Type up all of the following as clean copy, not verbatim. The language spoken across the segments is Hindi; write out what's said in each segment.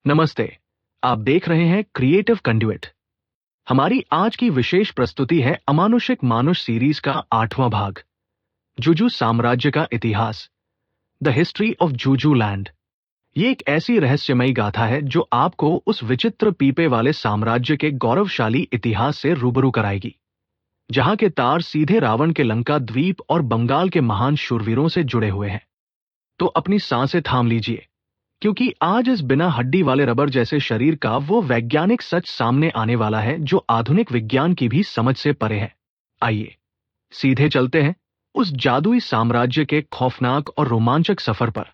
नमस्ते। आप देख रहे हैं क्रिएटिव कंड्यूइट। हमारी आज की विशेष प्रस्तुति है अमानुषिक मानुष सीरीज का 8वां भाग, जुजू साम्राज्य का इतिहास, द हिस्ट्री ऑफ जुजू लैंड। ये एक ऐसी रहस्यमयी गाथा है जो आपको उस विचित्र पीपे वाले साम्राज्य के गौरवशाली इतिहास से रूबरू कराएगी, जहां के तार सीधे रावण के लंका द्वीप और बंगाल के महान शूरवीरों से जुड़े हुए हैं। तो अपनी सांसें थाम लीजिए, क्योंकि आज इस बिना हड्डी वाले रबर जैसे शरीर का वो वैज्ञानिक सच सामने आने वाला है जो आधुनिक विज्ञान की भी समझ से परे है। आइए सीधे चलते हैं उस जादुई साम्राज्य के खौफनाक और रोमांचक सफर पर।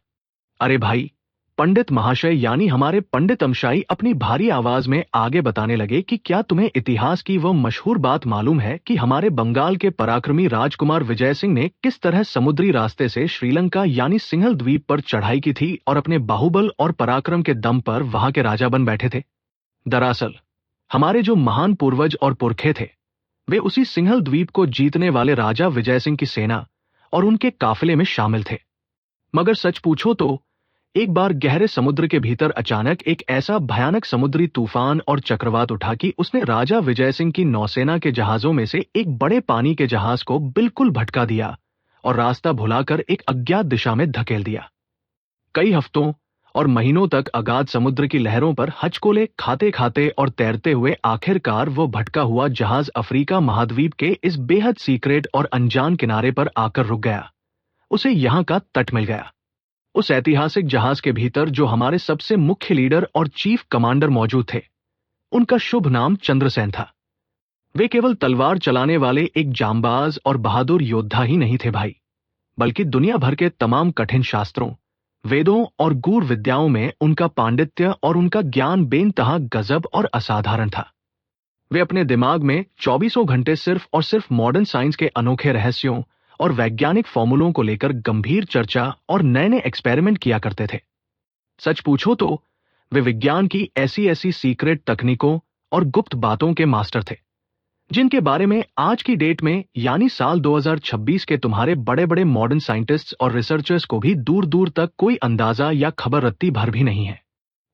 अरे भाई, पंडित महाशय यानी हमारे पंडित अमशाई अपनी भारी आवाज में आगे बताने लगे कि क्या तुम्हें इतिहास की वो मशहूर बात मालूम है कि हमारे बंगाल के पराक्रमी राजकुमार विजय सिंह ने किस तरह समुद्री रास्ते से श्रीलंका यानी सिंहल द्वीप पर चढ़ाई की थी और अपने बाहुबल और पराक्रम के दम पर वहां के राजा बन बैठे थे। दरअसल हमारे जो महान पूर्वज और पुरखे थे, वे उसी सिंहल द्वीप को जीतने वाले राजा विजय सिंह की सेना और उनके काफिले में शामिल थे। मगर सच पूछो तो एक बार गहरे समुद्र के भीतर अचानक एक ऐसा भयानक समुद्री तूफान और चक्रवात उठा कि उसने राजा विजय सिंह की नौसेना के जहाजों में से एक बड़े पानी के जहाज को बिल्कुल भटका दिया और रास्ता भुलाकर एक अज्ञात दिशा में धकेल दिया। कई हफ्तों और महीनों तक अगाध समुद्र की लहरों पर हचकोले खाते खाते और तैरते हुए आखिरकार वो भटका हुआ जहाज अफ्रीका महाद्वीप के इस बेहद सीक्रेट और अनजान किनारे पर आकर रुक गया। उसे यहाँ का तट मिल गया। उस ऐतिहासिक जहाज के भीतर जो हमारे सबसे मुख्य लीडर और चीफ कमांडर मौजूद थे, उनका शुभ नाम चंद्रसेन था। वे केवल तलवार चलाने वाले एक जांबाज और बहादुर योद्धा ही नहीं थे भाई, बल्कि दुनिया भर के तमाम कठिन शास्त्रों, वेदों और गूढ़ विद्याओं में उनका पांडित्य और उनका ज्ञान बेनतहा गजब और असाधारण था। वे अपने दिमाग में 24 घंटे सिर्फ और सिर्फ मॉडर्न साइंस के अनोखे रहस्यों और वैज्ञानिक फॉर्मूलों को लेकर गंभीर चर्चा और नए नए एक्सपेरिमेंट किया करते थे। सच पूछो तो वे विज्ञान की ऐसी ऐसी सीक्रेट तकनीकों और गुप्त बातों के मास्टर थे, जिनके बारे में आज की डेट में यानी साल 2026 के तुम्हारे बड़े बड़े मॉडर्न साइंटिस्ट्स और रिसर्चर्स को भी दूर दूर तक कोई अंदाजा या खबर रत्ती भर भी नहीं है।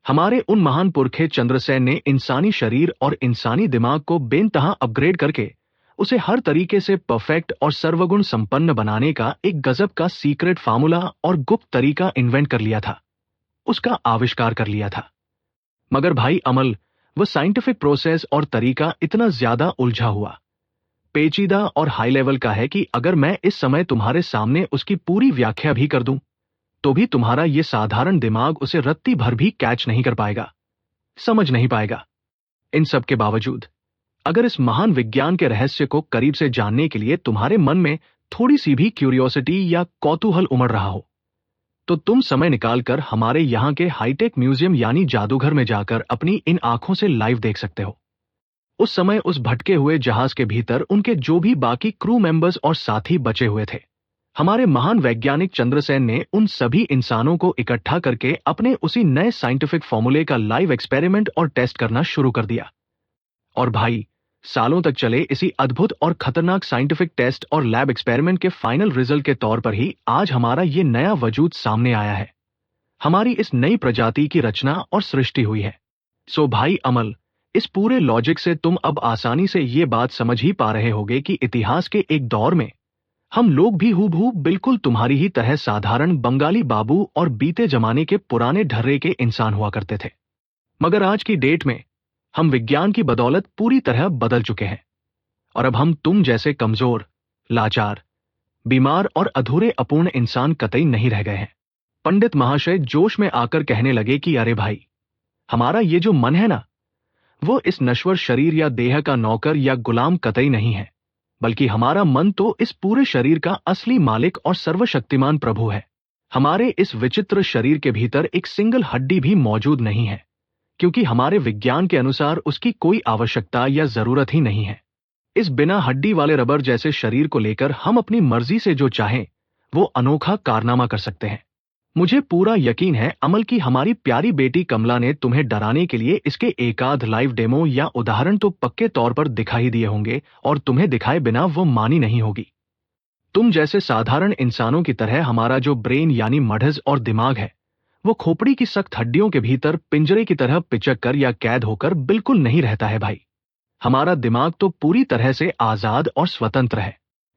हमारे उन महान पुरखे चंद्रसेन ने इंसानी शरीर और इंसानी दिमाग को बेनतहा अपग्रेड करके उसे हर तरीके से परफेक्ट और सर्वगुण संपन्न बनाने का एक गजब का सीक्रेट फार्मूला और गुप्त तरीका इन्वेंट कर लिया था, उसका आविष्कार कर लिया था। मगर भाई अमल, वह साइंटिफिक प्रोसेस और तरीका इतना ज्यादा उलझा हुआ, पेचीदा और हाई लेवल का है कि अगर मैं इस समय तुम्हारे सामने उसकी पूरी व्याख्या भी कर दूं, तो भी तुम्हारा यह साधारण दिमाग उसे रत्ती भर भी कैच नहीं कर पाएगा, समझ नहीं पाएगा। इन सब के बावजूद अगर इस महान विज्ञान के रहस्य को करीब से जानने के लिए तुम्हारे मन में थोड़ी सी भी क्यूरियोसिटी या कौतूहल उमड़ रहा हो, तो तुम समय निकालकर हमारे यहाँ के हाईटेक म्यूजियम यानी जादूघर में जाकर अपनी इन आंखों से लाइव देख सकते हो। उस समय उस भटके हुए जहाज के भीतर उनके जो भी बाकी क्रू मेंबर्स और साथी बचे हुए थे, हमारे महान वैज्ञानिक चंद्रसेन ने उन सभी इंसानों को इकट्ठा करके अपने उसी नए साइंटिफिक फॉर्मूले का लाइव एक्सपेरिमेंट और टेस्ट करना शुरू कर दिया। और भाई, सालों तक चले इसी अद्भुत और खतरनाक साइंटिफिक टेस्ट और लैब एक्सपेरिमेंट के फाइनल रिजल्ट के तौर पर ही आज हमारा ये नया वजूद सामने आया है। हमारी इस नई प्रजाति की रचना और सृष्टि हुई है। सो भाई अमल, इस पूरे लॉजिक से तुम अब आसानी से ये बात समझ ही पा रहे होगे कि इतिहास के एक दौर में हम लोग भी हूबहू बिल्कुल तुम्हारी ही तरह साधारण बंगाली बाबू और बीते जमाने के पुराने ढर्रे के इंसान हुआ करते थे। मगर आज की डेट में हम विज्ञान की बदौलत पूरी तरह बदल चुके हैं और अब हम तुम जैसे कमजोर, लाचार, बीमार और अधूरे अपूर्ण इंसान कतई नहीं रह गए हैं। पंडित महाशय जोश में आकर कहने लगे कि अरे भाई, हमारा ये जो मन है ना, वो इस नश्वर शरीर या देह का नौकर या गुलाम कतई नहीं है, बल्कि हमारा मन तो इस पूरे शरीर का असली मालिक और सर्वशक्तिमान प्रभु है। हमारे इस विचित्र शरीर के भीतर एक सिंगल हड्डी भी मौजूद नहीं है, क्योंकि हमारे विज्ञान के अनुसार उसकी कोई आवश्यकता या जरूरत ही नहीं है। इस बिना हड्डी वाले रबर जैसे शरीर को लेकर हम अपनी मर्जी से जो चाहें वो अनोखा कारनामा कर सकते हैं। मुझे पूरा यकीन है अमल की हमारी प्यारी बेटी कमला ने तुम्हें डराने के लिए इसके एकाध लाइव डेमो या उदाहरण तो पक्के तौर पर दिखा ही दिए होंगे और तुम्हें दिखाए बिना वो मानी नहीं होगी। तुम जैसे साधारण इंसानों की तरह हमारा जो ब्रेन यानी मढ़ज और दिमाग है, वो खोपड़ी की सख्त हड्डियों के भीतर पिंजरे की तरह पिचक कर या कैद होकर बिल्कुल नहीं रहता है भाई। हमारा दिमाग तो पूरी तरह से आजाद और स्वतंत्र है।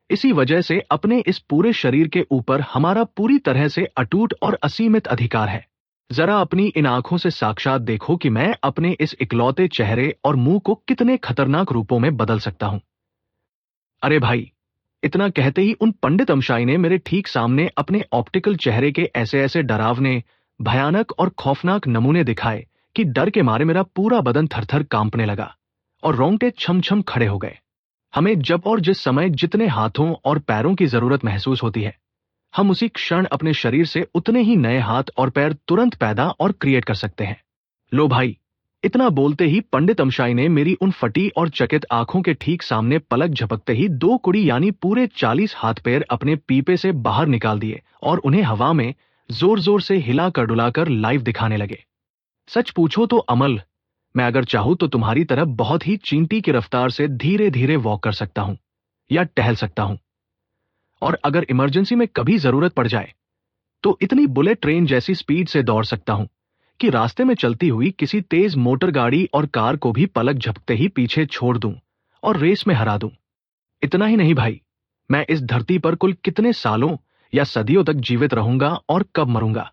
इसी वजह से अपने इस पूरे शरीर के ऊपर हमारा पूरी तरह से अटूट और असीमित अधिकार है। जरा अपनी इन आंखों से साक्षात देखो कि मैं अपने इस इकलौते चेहरे और मुंह को कितने खतरनाक रूपों में बदल सकता हूं। अरे भाई, इतना कहते ही उन पंडित अमशाई ने मेरे ठीक सामने अपने ऑप्टिकल चेहरे के ऐसे ऐसे डरावने, भयानक और खौफनाक नमूने दिखाए कि डर के मारे मेरा पूरा बदन थरथर कांपने लगा और रोंगटे छम छम खड़े हो गए। हमें जब और जिस समय जितने हाथों और पैरों की जरूरत महसूस होती है, हम उसी क्षण अपने शरीर से उतने ही नए हाथ और पैर तुरंत पैदा और क्रिएट कर सकते हैं। लो भाई, इतना बोलते ही पंडित अमशाई ने मेरी उन फटी और चकित आंखों के ठीक सामने पलक झपकते ही 2 कुड़ी यानी पूरे 40 हाथ पैर अपने पीपे से बाहर निकाल दिए और उन्हें हवा में जोर जोर से हिला कर डुलाकर लाइव दिखाने लगे। सच पूछो तो अमल, मैं अगर चाहूं तो तुम्हारी तरह बहुत ही चींटी की रफ्तार से धीरे धीरे वॉक कर सकता हूं या टहल सकता हूं, और अगर इमरजेंसी में कभी जरूरत पड़ जाए तो इतनी बुलेट ट्रेन जैसी स्पीड से दौड़ सकता हूं कि रास्ते में चलती हुई किसी तेज मोटर गाड़ी और कार को भी पलक झपकते ही पीछे छोड़ दूं और रेस में हरा दूं। इतना ही नहीं भाई, मैं इस धरती पर कुल कितने सालों या सदियों तक जीवित रहूंगा और कब मरूंगा,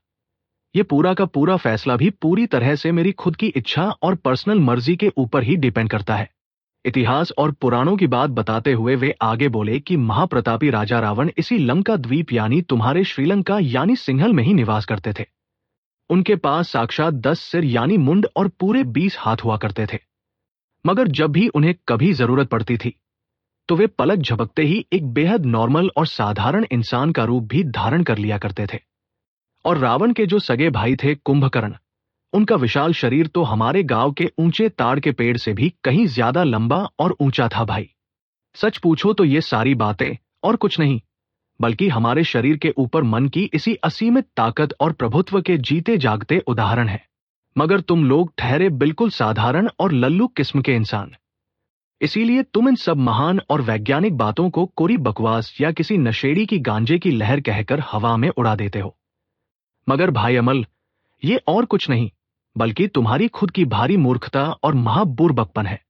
ये पूरा का पूरा फैसला भी पूरी तरह से मेरी खुद की इच्छा और पर्सनल मर्जी के ऊपर ही डिपेंड करता है। इतिहास और पुराणों की बात बताते हुए वे आगे बोले कि महाप्रतापी राजा रावण इसी लंका द्वीप यानी तुम्हारे श्रीलंका यानी सिंहल में ही निवास करते थे। उनके पास साक्षात 10 सिर यानी मुंड और पूरे 20 हाथ हुआ करते थे। मगर जब भी उन्हें कभी जरूरत पड़ती थी तो वे पलक झपकते ही एक बेहद नॉर्मल और साधारण इंसान का रूप भी धारण कर लिया करते थे। और रावण के जो सगे भाई थे कुंभकर्ण, उनका विशाल शरीर तो हमारे गांव के ऊंचे ताड़ के पेड़ से भी कहीं ज्यादा लंबा और ऊंचा था भाई। सच पूछो तो ये सारी बातें और कुछ नहीं बल्कि हमारे शरीर के ऊपर मन की इसी असीमित ताकत और प्रभुत्व के जीते जागते उदाहरण है। मगर तुम लोग ठहरे बिल्कुल साधारण और लल्लू किस्म के इंसान। इसीलिए तुम इन सब महान और वैज्ञानिक बातों को कोरी बकवास या किसी नशेड़ी की गांजे की लहर कहकर हवा में उड़ा देते हो। मगर भाई अमल, ये और कुछ नहीं बल्कि तुम्हारी खुद की भारी मूर्खता और महाबुर्बकपन है।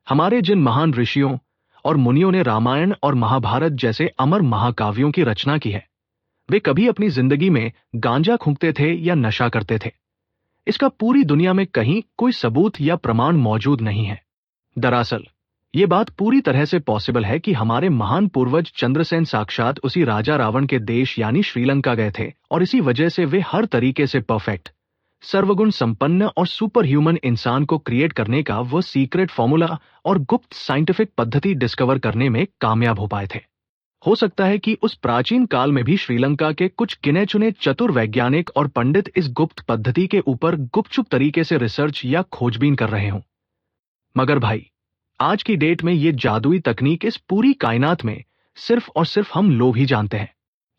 हमारे जिन महान ऋषियों और मुनियों ने रामायण और महाभारत जैसे अमर महाकाव्यों की रचना की है, वे कभी अपनी जिंदगी में गांजा फूंकते थे या नशा करते थे? इसका पूरी दुनिया में कहीं कोई सबूत या प्रमाण मौजूद नहीं है। दरअसल ये बात पूरी तरह से पॉसिबल है कि हमारे महान पूर्वज चंद्रसेन साक्षात उसी राजा रावण के देश यानी श्रीलंका गए थे और इसी वजह से वे हर तरीके से परफेक्ट, सर्वगुण संपन्न और सुपर ह्यूमन इंसान को क्रिएट करने का वो सीक्रेट फॉर्मूला और गुप्त साइंटिफिक पद्धति डिस्कवर करने में कामयाब हो पाए थे। हो सकता है कि उस प्राचीन काल में भी श्रीलंका के कुछ गिने चुने चतुर वैज्ञानिक और पंडित इस गुप्त पद्धति के ऊपर गुपचुप तरीके से रिसर्च या खोजबीन कर रहे हों। मगर भाई, आज की डेट में ये जादुई तकनीक इस पूरी कायनात में सिर्फ और सिर्फ हम लोग ही जानते हैं।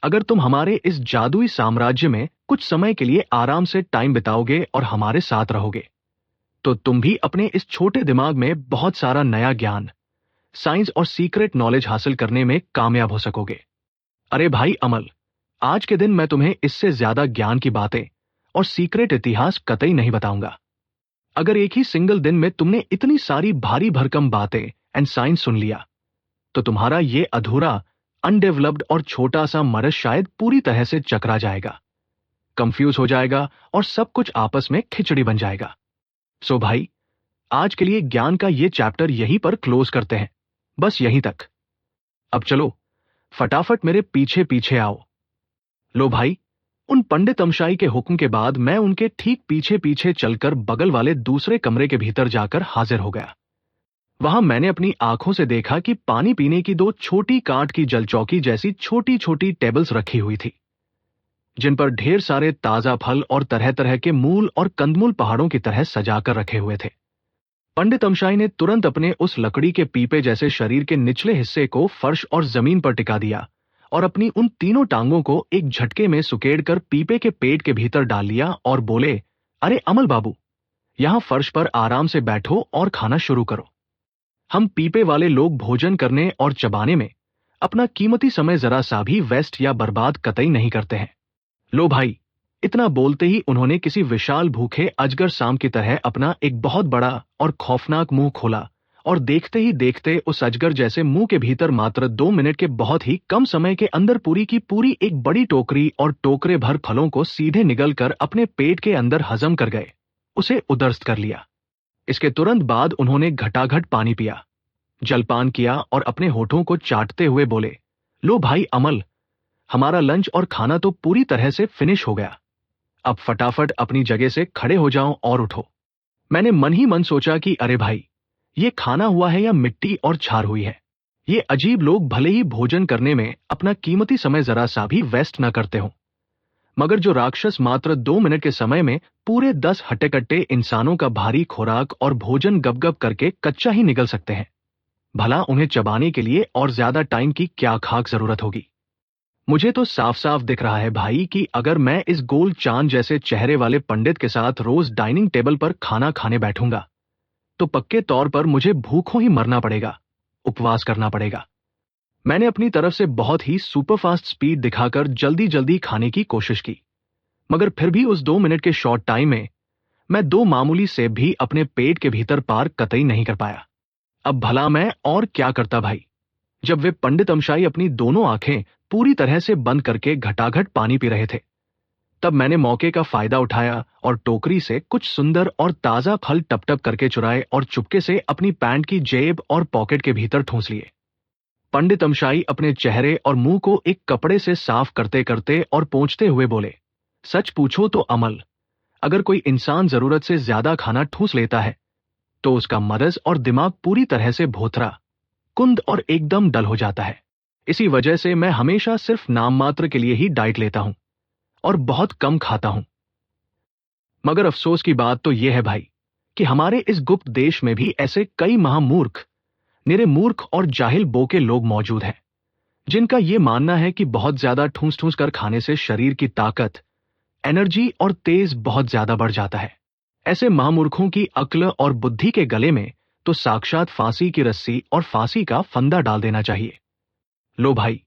अगर तुम हमारे इस जादुई साम्राज्य में कुछ समय के लिए आराम से टाइम बिताओगे और हमारे साथ रहोगे तो तुम भी अपने इस छोटे दिमाग में बहुत सारा नया ज्ञान, साइंस और सीक्रेट नॉलेज हासिल करने में कामयाब हो सकोगे। अरे भाई अमल, आज के दिन मैं तुम्हें इससे ज्यादा ज्ञान की बातें और सीक्रेट इतिहास कतई नहीं बताऊंगा। अगर एक ही सिंगल दिन में तुमने इतनी सारी भारी भरकम बातें एंड साइंस सुन लिया तो तुम्हारा ये अधूरा, अनडेवलप्ड और छोटा सा मरज शायद पूरी तरह से चकरा जाएगा, कंफ्यूज हो जाएगा और सब कुछ आपस में खिचड़ी बन जाएगा। सो भाई, आज के लिए ज्ञान का ये चैप्टर यहीं पर क्लोज करते हैं, बस यहीं तक। अब चलो फटाफट मेरे पीछे पीछे आओ। लो भाई, उन पंडित अमशाई के हुक्म के बाद मैं उनके ठीक पीछे पीछे चलकर बगल वाले दूसरे कमरे के भीतर जाकर हाजिर हो गया। वहां मैंने अपनी आंखों से देखा कि पानी पीने की 2 छोटी काठ की जलचौकी जैसी छोटी छोटी टेबल्स रखी हुई थी, जिन पर ढेर सारे ताजा फल और तरह तरह के मूल और कंदमूल पहाड़ों की तरह सजाकर रखे हुए थे। पंडित अमशाई ने तुरंत अपने उस लकड़ी के पीपे जैसे शरीर के निचले हिस्से को फर्श और जमीन पर टिका दिया और अपनी उन तीनों टांगों को एक झटके में सुकेड़कर पीपे के पेट के भीतर डाल लिया और बोले, अरे अमल बाबू, यहां फर्श पर आराम से बैठो और खाना शुरू करो। हम पीपे वाले लोग भोजन करने और चबाने में अपना कीमती समय जरा सा भी वेस्ट या बर्बाद कतई नहीं करते हैं। लो भाई, इतना बोलते ही उन्होंने किसी विशाल भूखे अजगर सांप की तरह अपना एक बहुत बड़ा और खौफनाक मुंह खोला, और देखते ही देखते उस अजगर जैसे मुंह के भीतर मात्र 2 मिनट के बहुत ही कम समय के अंदर पूरी की पूरी एक बड़ी टोकरी और टोकरे भर फलों को सीधे निगल कर अपने पेट के अंदर हजम कर गए, उसे उदरस्त कर लिया। इसके तुरंत बाद उन्होंने घटाघट पानी पिया, जलपान किया और अपने होठों को चाटते हुए बोले, लो भाई अमल, हमारा लंच और खाना तो पूरी तरह से फिनिश हो गया। अब फटाफट अपनी जगह से खड़े हो जाओ और उठो। मैंने मन ही मन सोचा कि अरे भाई, ये खाना हुआ है या मिट्टी और छार हुई है। ये अजीब लोग भले ही भोजन करने में अपना कीमती समय जरा सा भी वेस्ट न करते हो, मगर जो राक्षस मात्र 2 मिनट के समय में पूरे 10 हट्टे-कट्टे इंसानों का भारी खुराक और भोजन गप-गप करके कच्चा ही निगल सकते हैं, भला उन्हें चबाने के लिए और ज्यादा टाइम की क्या खाक जरूरत होगी। मुझे तो साफ साफ दिख रहा है भाई कि अगर मैं इस गोल चांद जैसे चेहरे वाले पंडित के साथ रोज डाइनिंग टेबल पर खाना खाने बैठूंगा तो पक्के तौर पर मुझे भूखों ही मरना पड़ेगा, उपवास करना पड़ेगा। मैंने अपनी तरफ से बहुत ही सुपरफास्ट स्पीड दिखाकर जल्दी जल्दी खाने की कोशिश की, मगर फिर भी उस 2 मिनट के शॉर्ट टाइम में मैं 2 मामूली सेब भी अपने पेट के भीतर पार कतई नहीं कर पाया। अब भला मैं और क्या करता भाई, जब वे पंडित अमशाई अपनी दोनों आंखें पूरी तरह से बंद करके घटाघट पानी पी रहे थे। तब मैंने मौके का फायदा उठाया और टोकरी से कुछ सुंदर और ताजा फल टप-टप करके चुराए और चुपके से अपनी पैंट की जेब और पॉकेट के भीतर ठूंस लिए। पंडित अमशाई अपने चेहरे और मुंह को एक कपड़े से साफ करते करते और पोंछते हुए बोले, सच पूछो तो अमल, अगर कोई इंसान जरूरत से ज्यादा खाना ठूंस लेता है तो उसका मगज और दिमाग पूरी तरह से भोथरा, कुंद और एकदम डल हो जाता है। इसी वजह से मैं हमेशा सिर्फ नाम मात्र के लिए ही डाइट लेता हूं और बहुत कम खाता हूं। मगर अफसोस की बात तो यह है भाई कि हमारे इस गुप्त देश में भी ऐसे कई महामूर्ख, निरे मूर्ख और जाहिल बोके लोग मौजूद हैं, जिनका यह मानना है कि बहुत ज्यादा ठूंस ठूंस कर खाने से शरीर की ताकत, एनर्जी और तेज बहुत ज्यादा बढ़ जाता है। ऐसे महामूर्खों की अक्ल और बुद्धि के गले में तो साक्षात फांसी की रस्सी और फांसी का फंदा डाल देना चाहिए। लो भाई,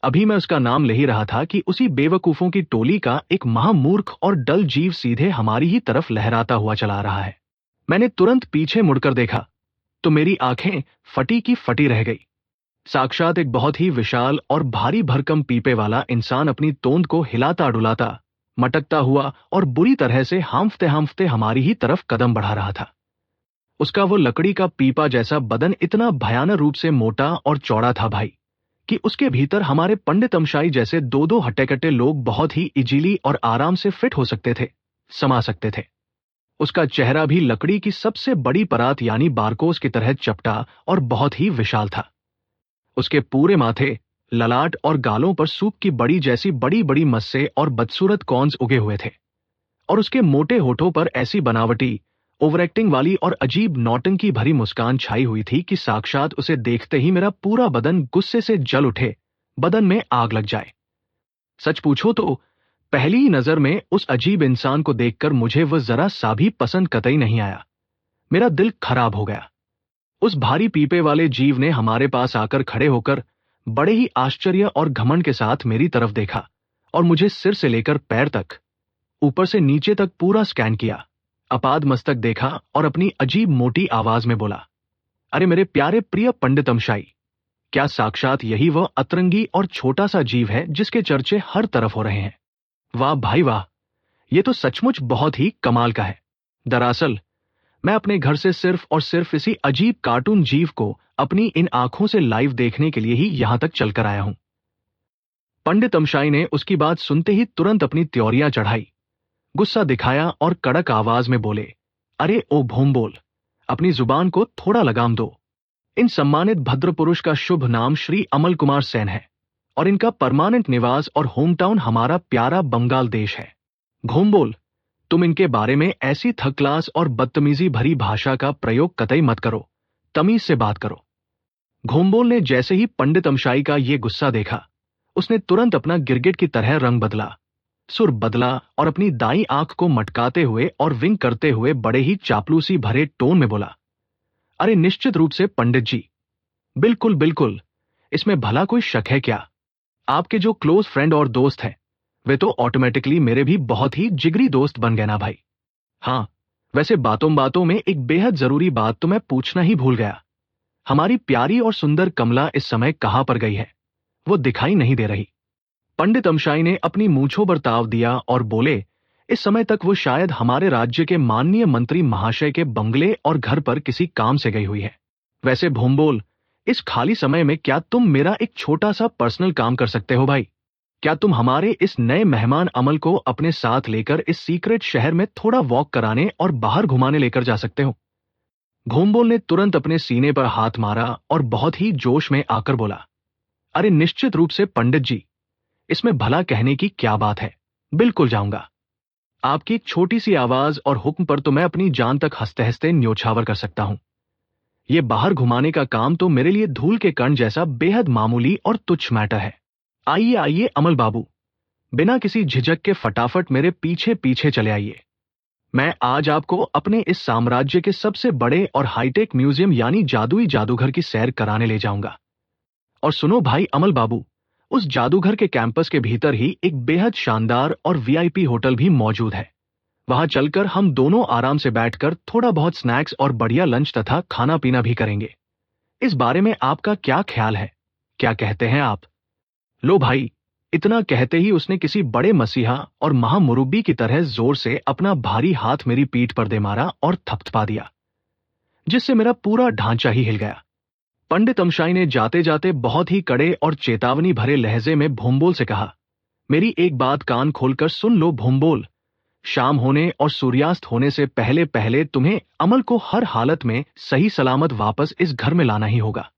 अभी मैं उसका नाम ले ही रहा था कि उसी बेवकूफों की टोली का एक महामूर्ख और डल जीव सीधे हमारी ही तरफ लहराता हुआ चला रहा है। मैंने तुरंत पीछे मुड़कर देखा तो मेरी आंखें फटी की फटी रह गई। साक्षात एक बहुत ही विशाल और भारी भरकम पीपे वाला इंसान अपनी तोंद को हिलाता डुलाता, मटकता हुआ और बुरी तरह से हांफते हांफते हमारी ही तरफ कदम बढ़ा रहा था। उसका वो लकड़ी का पीपा जैसा बदन इतना भयानक रूप से मोटा और चौड़ा था भाई कि उसके भीतर हमारे पंडित अमशाई जैसे 2-2 हट्टे-कट्टे लोग बहुत ही इजीली और आराम से फिट हो सकते थे, समा सकते थे। उसका चेहरा भी लकड़ी की सबसे बड़ी परात यानी बारकोस की तरह चपटा और बहुत ही विशाल था। उसके पूरे माथे, ललाट और गालों पर सूप की बड़ी जैसी बड़ी बड़ी मस्से और बदसूरत कॉर्न्स उगे हुए थे, और उसके मोटे होठों पर ऐसी बनावटी, ओवर एक्टिंग वाली और अजीब नौटंकी भरी मुस्कान छाई हुई थी कि साक्षात उसे देखते ही मेरा पूरा बदन गुस्से से जल उठे, बदन में आग लग जाए। सच पूछो तो पहली ही नजर में उस अजीब इंसान को देखकर मुझे वह जरा सा भी पसंद कतई नहीं आया। मेरा दिल खराब हो गया। उस भारी पीपे वाले जीव ने हमारे पास आकर खड़े होकर बड़े ही आश्चर्य और घमंड के साथ मेरी तरफ देखा और मुझे सिर से लेकर पैर तक, ऊपर से नीचे तक पूरा स्कैन किया, अपाद मस्तक देखा और अपनी अजीब मोटी आवाज में बोला, अरे मेरे प्यारे प्रिय पंडित अमशाई, क्या साक्षात यही वह अतरंगी और छोटा सा जीव है जिसके चर्चे हर तरफ हो रहे हैं? वाह भाई वाह, ये तो सचमुच बहुत ही कमाल का है। दरअसल मैं अपने घर से सिर्फ और सिर्फ इसी अजीब कार्टून जीव को अपनी इन आंखों से लाइव देखने के लिए ही यहां तक चलकर आया हूं। पंडित अमशाई ने उसकी बात सुनते ही तुरंत अपनी त्योरियां चढ़ाई, गुस्सा दिखाया और कड़क आवाज में बोले, अरे ओ भोंबोल, अपनी जुबान को थोड़ा लगाम दो। इन सम्मानित भद्र पुरुष का शुभ नाम श्री अमल कुमार सेन है और इनका परमानेंट निवास और होम टाउन हमारा प्यारा बंगाल देश है। घोंबोल, तुम इनके बारे में ऐसी थर्ड क्लास और बदतमीजी भरी भाषा का प्रयोग कतई मत करो, तमीज से बात करो। घोंबोल ने जैसे ही पंडित अमशाई का ये गुस्सा देखा, उसने तुरंत अपना गिरगिट की तरह रंग बदला, सुर बदला और अपनी दाईं आंख को मटकाते हुए और विंक करते हुए बड़े ही चापलूसी भरे टोन में बोला, अरे निश्चित रूप से पंडित जी, बिल्कुल बिल्कुल, इसमें भला कोई शक है क्या? आपके जो क्लोज फ्रेंड और दोस्त हैं वे तो ऑटोमेटिकली मेरे भी बहुत ही जिगरी दोस्त बन गए ना भाई। हाँ, वैसे बातों बातों में एक बेहद जरूरी बात तो मैं पूछना ही भूल गया। हमारी प्यारी और सुंदर कमला इस समय कहाँ पर गई है? वो दिखाई नहीं दे रही। पंडित अमशाई ने अपनी मूंछों पर ताव दिया और बोले, इस समय तक वो शायद हमारे राज्य के माननीय मंत्री महाशय के बंगले और घर पर किसी काम से गई हुई है। वैसे भोंबोल, इस खाली समय में क्या तुम मेरा एक छोटा सा पर्सनल काम कर सकते हो भाई? क्या तुम हमारे इस नए मेहमान अमल को अपने साथ लेकर इस सीक्रेट शहर में थोड़ा वॉक कराने और बाहर घुमाने लेकर जा सकते हो? घोंबोल ने तुरंत अपने सीने पर हाथ मारा और बहुत ही जोश में आकर बोला, अरे निश्चित रूप से पंडित जी, इसमें भला कहने की क्या बात है, बिल्कुल जाऊंगा। आपकी एक छोटी सी आवाज और हुक्म पर तो मैं अपनी जान तक हंसते हंसते न्योछावर कर सकता हूं। यह बाहर घुमाने का काम तो मेरे लिए धूल के कण जैसा बेहद मामूली और तुच्छ मैटर है। आइए आइए अमल बाबू, बिना किसी झिझक के फटाफट मेरे पीछे पीछे चले आइए। मैं आज आपको अपने इस साम्राज्य के सबसे बड़े और हाईटेक म्यूजियम यानी जादुई जादूघर की सैर कराने ले जाऊंगा। और सुनो भाई अमल बाबू, उस जादूघर के कैंपस के भीतर ही एक बेहद शानदार और वीआईपी होटल भी मौजूद है। वहां चलकर हम दोनों आराम से बैठकर थोड़ा बहुत स्नैक्स और बढ़िया लंच तथा खाना पीना भी करेंगे। इस बारे में आपका क्या ख्याल है? क्या कहते हैं आप? लो भाई, इतना कहते ही उसने किसी बड़े मसीहा और महामुरुब्बी की तरह जोर से अपना भारी हाथ मेरी पीठ पर दे मारा और थपथपा दिया, जिससे मेरा पूरा ढांचा ही हिल गया। पंडित अमशाई ने जाते जाते बहुत ही कड़े और चेतावनी भरे लहजे में भोंबोल से कहा, मेरी एक बात कान खोलकर सुन लो भोंबोल, शाम होने और सूर्यास्त होने से पहले पहले तुम्हें अमल को हर हालत में सही सलामत वापस इस घर में लाना ही होगा।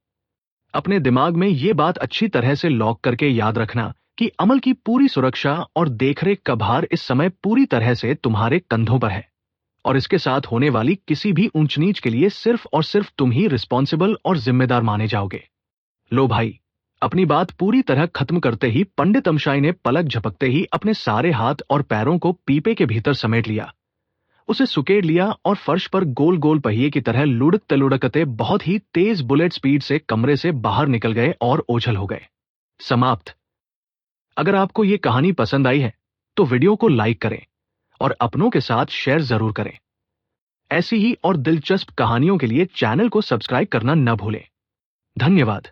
अपने दिमाग में ये बात अच्छी तरह से लॉक करके याद रखना कि अमल की पूरी सुरक्षा और देखरेख का भार इस समय पूरी तरह से तुम्हारे कंधों पर है, और इसके साथ होने वाली किसी भी ऊंच नीच के लिए सिर्फ और सिर्फ तुम ही रिस्पॉन्सिबल और जिम्मेदार माने जाओगे। लो भाई, अपनी बात पूरी तरह खत्म करते ही पंडित अमशाई ने पलक झपकते ही अपने सारे हाथ और पैरों को पीपे के भीतर समेट लिया, उसे सुकेड़ लिया और फर्श पर गोल गोल पहिए की तरह लुढ़कते लुढ़कते बहुत ही तेज बुलेट स्पीड से कमरे से बाहर निकल गए और ओझल हो गए। समाप्त। अगर आपको ये कहानी पसंद आई है तो वीडियो को लाइक करें और अपनों के साथ शेयर जरूर करें। ऐसी ही और दिलचस्प कहानियों के लिए चैनल को सब्सक्राइब करना न भूलें। धन्यवाद।